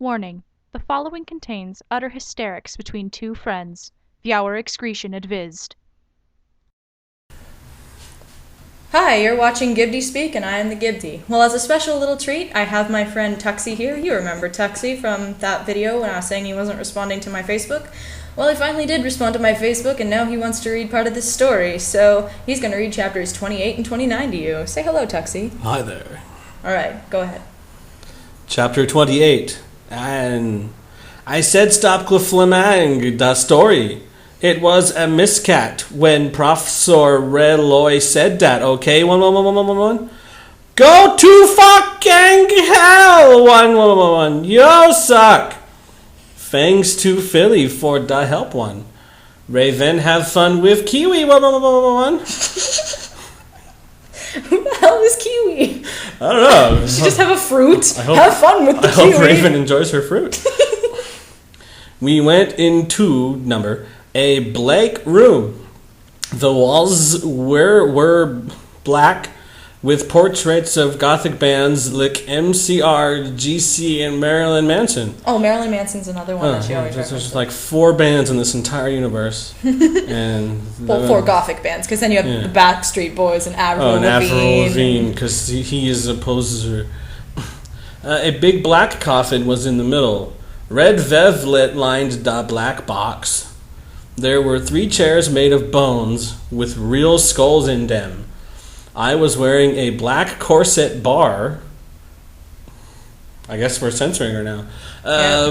Warning: the following contains utter hysterics between two friends. Viewer excretion advised. Hi, you're watching GibdeSpeak, and I am the Gibde. Well, as a special little treat, I have my friend Tuxxyy here. You remember Tuxxyy from that video when I was saying he wasn't responding to my Facebook? Well, he finally did respond to my Facebook, and now he wants to read part of this story, so he's going to read chapters 28 and 29 to you. Say hello, Tuxxyy. Hi there. Alright, go ahead. Chapter 28. And I said stop Flamang the story. It was a miscat when Professor Reloy said that, okay? One. Go to fucking hell! One. You suck! Thanks to Philly for the help one. Raven have fun with Kiwi. One. Who the hell is Kiwi? I don't know. You just have a fruit. Have fun with the Kiwi. I hope Kiwi. Raven enjoys her fruit. We went into a blank room. The walls were black with portraits of gothic bands like MCR, GC, and Marilyn Manson. Oh, Marilyn Manson's another one that she always references. There's like 4 bands in this entire universe. And well, 4 gothic bands, because then you have the Backstreet Boys and Avril Lavigne. Avril Lavigne, because he is a poser. A big black coffin was in the middle. Red velvet lined the black box. There were 3 chairs made of bones with real skulls in them. I was wearing a black corset bar. I guess we're censoring her now.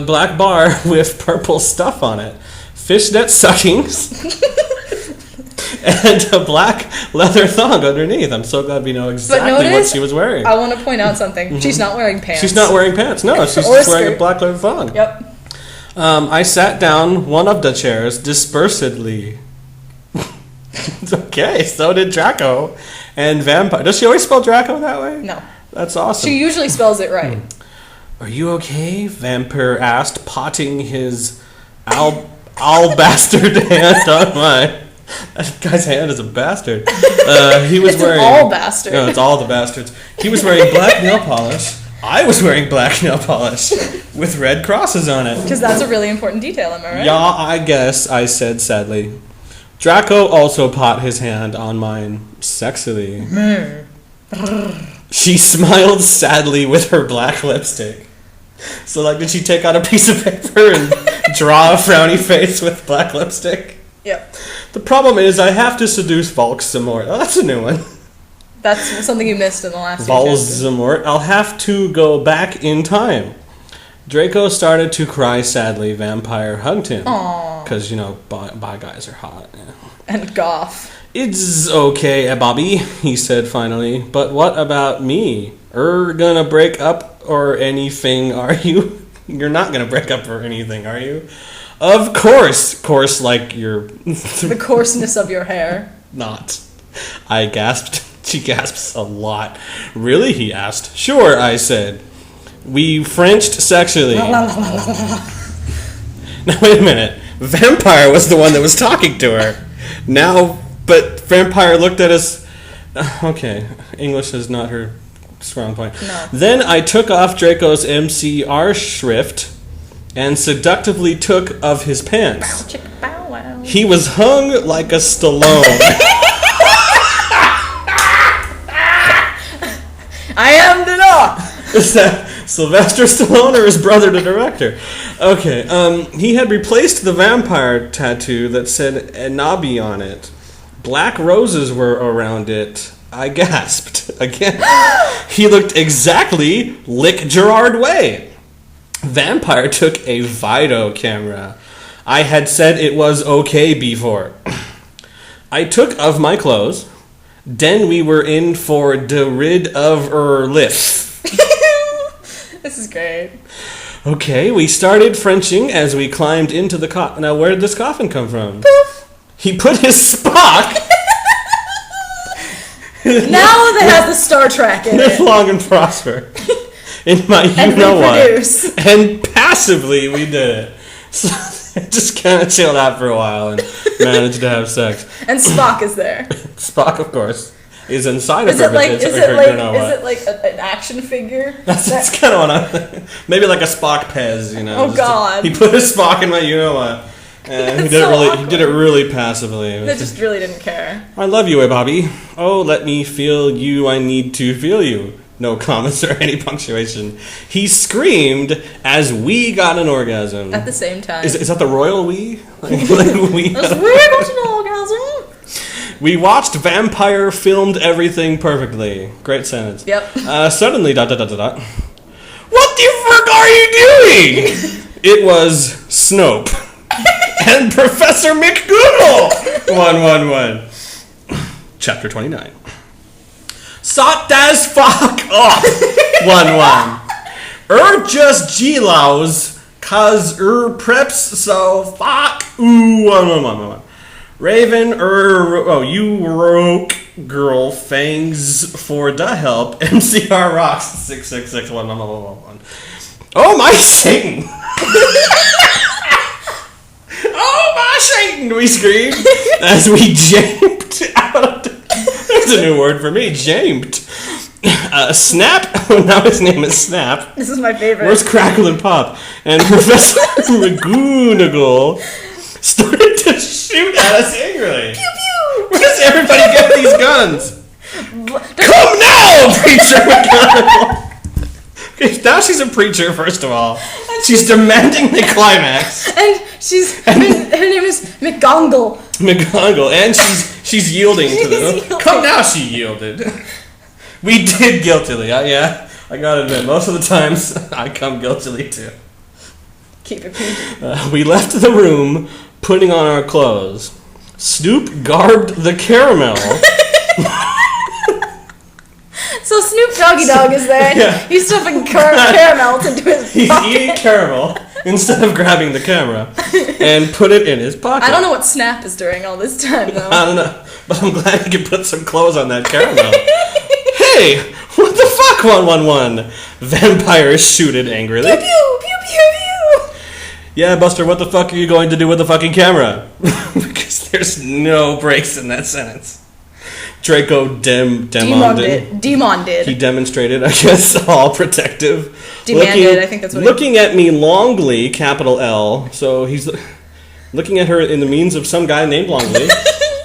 Black bar with purple stuff on it. Fishnet suckings. And a black leather thong underneath. I'm so glad we know exactly what she was wearing. I want to point out something. Mm-hmm. She's not wearing pants. She's not wearing pants. No, she's just wearing a black leather thong. Yep. I sat down one of the chairs dispersedly. Okay, so did Draco. And Vampire. Does she always spell Draco that way? No. That's awesome. She usually spells it right. Are you okay? Vampire asked, potting his bastard hand on my... That guy's hand is a bastard. He was wearing... It's all bastard. No, it's all the bastards. He was wearing black nail polish. I was wearing black nail polish with red crosses on it. Because that's a really important detail, am I right? Yeah, I guess, I said sadly. Draco also put his hand on mine sexily. She smiled sadly with her black lipstick. So, did she take out a piece of paper and draw a frowny face with black lipstick? Yep. The problem is I have to seduce Volksamort. Oh, that's a new one. That's something you missed in the last few chapters. Volksamort. I'll have to go back in time. Draco started to cry sadly. Vampire hugged him. Aww. Because, bi guys are hot. Yeah. And goth. It's okay, Bobby, he said finally. But what about me? Gonna break up or anything, are you? You're not gonna break up or anything, are you? Of course. Course like your... The coarseness of your hair. Not. I gasped. She gasps a lot. Really, he asked. Sure, I said. We Frenched sexually. Now, wait a minute. Vampire was the one that was talking to her. Now, but Vampire looked at us... Okay, English is not her strong point. No. Then I took off Draco's MCR shrift and seductively took of his pants. Bow, chicka, bow, wow. He was hung like a Stallone. I am the law. Is that Sylvester Stallone or his brother, the director? Okay, he had replaced the vampire tattoo that said Enabi on it. Black roses were around it. I gasped. Again. He looked exactly Lick Gerard Way. Vampire took a Vito camera. I had said it was okay before. I took of my clothes. Then we were in for the rid of lift. This is great. Okay, we started Frenching as we climbed into the coffin. Now, where did this coffin come from? Poof. He put his Spock. Now that has the Star Trek in Live it. long and prosper. In my reproduce. And passively we did it. So just kind of chilled out for a while and managed to have sex. And Spock is there. Spock, of course. is inside of Is her. it like but is it's it her, like you know is what. it like an action figure? That's kind of what I'm. Maybe like a Spock Pez, you know. Oh, God. He put a Spock in my, you know what. And he did so it really. awkward. He did it really passively. They just really didn't care. I love you, Bobby. Oh, let me feel you. I need to feel you. No comments or any punctuation. He screamed as we got an orgasm. At the same time. Is that the royal we? Like we As we got an orgasm. We watched Vampire filmed everything perfectly. Great sentence. Yep. Suddenly, ... What the fuck are you doing? It was Snope and Professor McGoogle. 111. Chapter 29. Sot das fuck off. 1-1. Just G-lows, cause preps so fuck. Ooh, 1-1. Raven, you roke girl, fangs for the help. MCR rocks 666 1. Oh my Satan! Oh my Satan! We screamed as we jamped out. There's a new word for me. Jamped. Snap. Oh, now his name is Snap. This is my favorite. Where's Crackle and Pop? And Professor McGoogle started to shoot at us angrily. Pew pew. Where does everybody get these guns? Come now, Preacher McGonagall! Okay, now she's a preacher, first of all. She's demanding the climax. And her name is McGongle. McGonagall, and she's yielding to them. Yielding. Come now, she yielded. We did guiltily, yeah. I gotta admit, most of the times I come guiltily too. Keep it PG. We left the room, putting on our clothes. Snoop garbed the caramel. So Snoop Doggy Dog is there. Yeah. He's stuffing caramel into his He's pocket. eating caramel instead of grabbing the camera and put it in his pocket. I don't know what Snap is doing all this time, though. I don't know, but I'm glad he could put some clothes on that caramel. Hey, what the fuck, 111? Vampire shooted angrily. Pew pew pew pew pew. Yeah, Buster, what the fuck are you going to do with the fucking camera? Because there's no breaks in that sentence. Draco Demon did. He demonstrated, I guess, all protective. Demanded, I think that's what looking at me longly, capital L. So he's looking at her in the means of some guy named Longley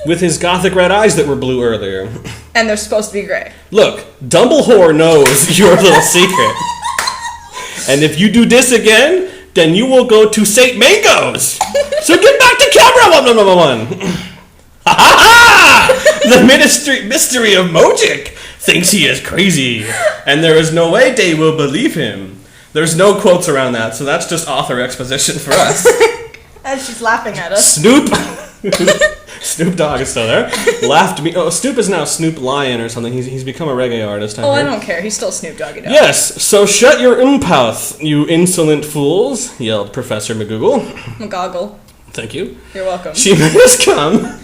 with his gothic red eyes that were blue earlier. And they're supposed to be gray. Look, Dumbledore knows your little secret. And if you do this again, then you will go to St. Mango's. So get back to camera, 111. Ha ha ha! The mystery of Mojic thinks he is crazy, and there is no way they will believe him. There's no quotes around that, so that's just author exposition for us. And she's laughing at us. Snoop! Snoop Dogg is still there. Laughed me. Oh, Snoop is now Snoop Lion or something. He's become a reggae artist. Oh, I don't care. He's still Snoop Doggy Dog. Yes, so shut your mouth, you insolent fools, yelled Professor McGoogle. McGoggle. Thank you. You're welcome. She made us come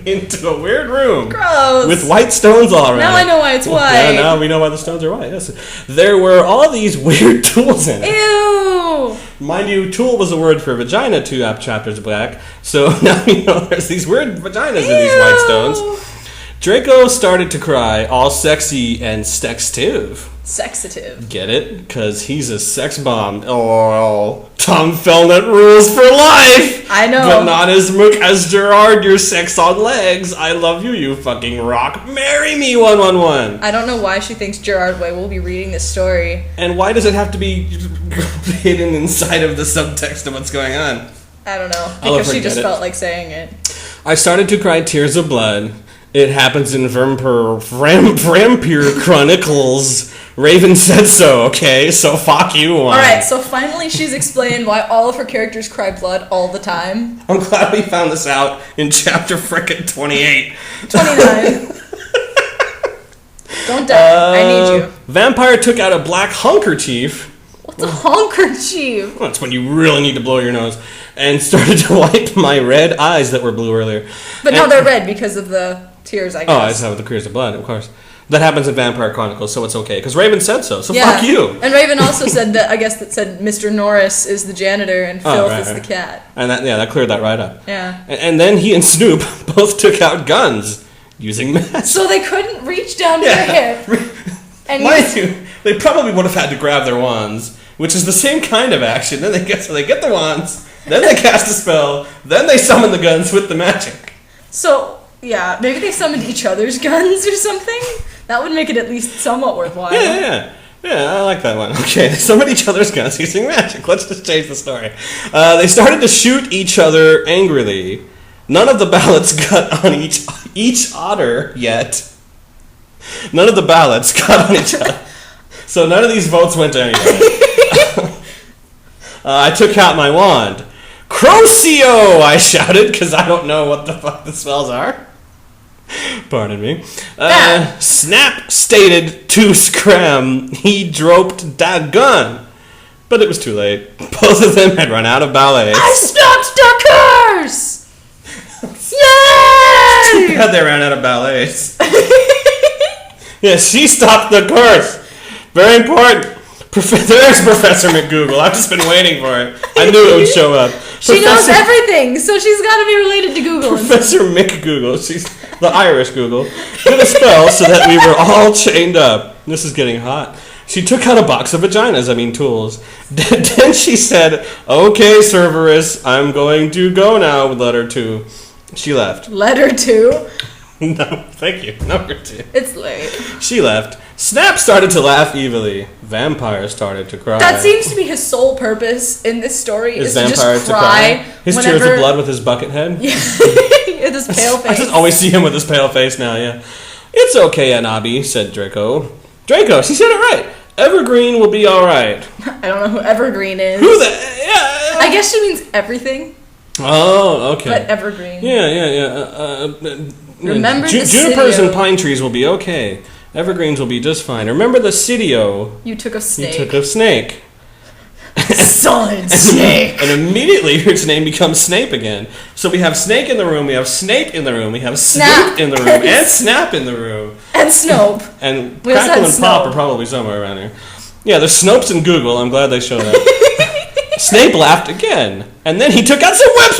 into a weird room. Gross. With white stones all around. Now I know why it's white. Yeah, now we know why the stones are white. Yes. There were all these weird tools in it. Ew. Mind you, tool was a word for vagina 2 chapters back, so now we know there's these weird vaginas in these white stones. Draco started to cry, all sexy and sextive. Sexative. Get it? Because he's a sex bomb. Oh, Tom Felnut rules for life! I know. But not as much as Gerard, your sex on legs. I love you, you fucking rock. Marry me, 111. I don't know why she thinks Gerard Way will be reading this story. And why does it have to be hidden inside of the subtext of what's going on? I don't know. I'll Because she just forget it. felt like saying it. I started to cry tears of blood. It happens in Vampire Chronicles. Raven said so, okay? So fuck you, one. Alright, so finally she's explained why all of her characters cry blood all the time. I'm glad we found this out in chapter frickin' 28. 29. Don't die. I need you. Vampire took out a black handkerchief. What's a handkerchief? Well, that's when you really need to blow your nose. And started to wipe my red eyes that were blue earlier. But now they're red because of the tears, I guess. Oh, I just have the tears of blood, of course. That happens in Vampire Chronicles, so it's okay. Because Raven said so, so Yeah. fuck you. And Raven also said that, I guess that said Mr. Norris is the janitor and Filth is the cat. And that cleared that right up. Yeah. And then he and Snoop both took out guns. using magic. So they couldn't reach down to their hip. And Mind you, they probably would have had to grab their wands, which is the same kind of action. Then they get the wands, then they cast a spell, then they summon the guns with the magic. So, yeah, maybe they summoned each other's guns or something? That would make it at least somewhat worthwhile. Yeah, I like that one. Okay, they summoned each other's guns using magic. Let's just change the story. They started to shoot each other angrily. None of the ballots got on each otter yet. None of the ballots got on each other. So none of these votes went to anybody. I took out my wand. Crocio! I shouted, because I don't know what the fuck the spells are. Pardon me. Snap stated to scram. He droped that gun. But it was too late. Both of them had run out of ballets. I stopped the curse! Yay! Too bad they ran out of ballets. Yeah, she stopped the curse. Very important. There's Professor McGoogle. I've just been waiting for it. I knew it would show up. She knows everything, so she's got to be related to Google. Professor McGoogle, she's the Irish Google, did a spell so that we were all chained up. This is getting hot. She took out a box of tools. Then she said, "Okay, Cerberus, I'm going to go now with letter 2. She left. Letter 2? No, thank you. Number 2. It's late. She left. Snap started to laugh evilly. Vampire started to cry. That seems to be his sole purpose in this story, is to just cry. His tears of blood with his bucket head? Yeah. With his pale face. I just always see him with his pale face now, yeah. It's okay, Anabi, said Draco. Draco, she said it right. Evergreen will be alright. I don't know who Evergreen is. Who the... Yeah. I guess she means everything. Oh, okay. But evergreen. Yeah. Remember the junipers Cydio. and pine trees will be okay. Evergreens will be just fine. Remember the Cydio. You took a snake. You took a snake. Solid snake. And immediately his name becomes Snape again. So we have Snake in the room, we have Snape in the room, we have Snoop in the room, and Snap in the room. And Snope. And Crackle and Pop are probably somewhere around here. Yeah, there's Snopes in Google. I'm glad they showed up. Snape laughed again. And then he took out some whips.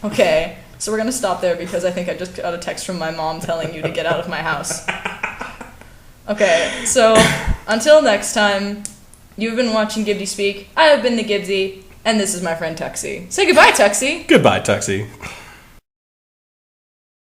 Okay, so we're going to stop there because I think I just got a text from my mom telling you to get out of my house. Okay, so until next time, you've been watching GibdeSpeak. I have been the Gibsy, and this is my friend Tuxxyy. Say goodbye, Tuxxyy. Goodbye, Tuxxyy.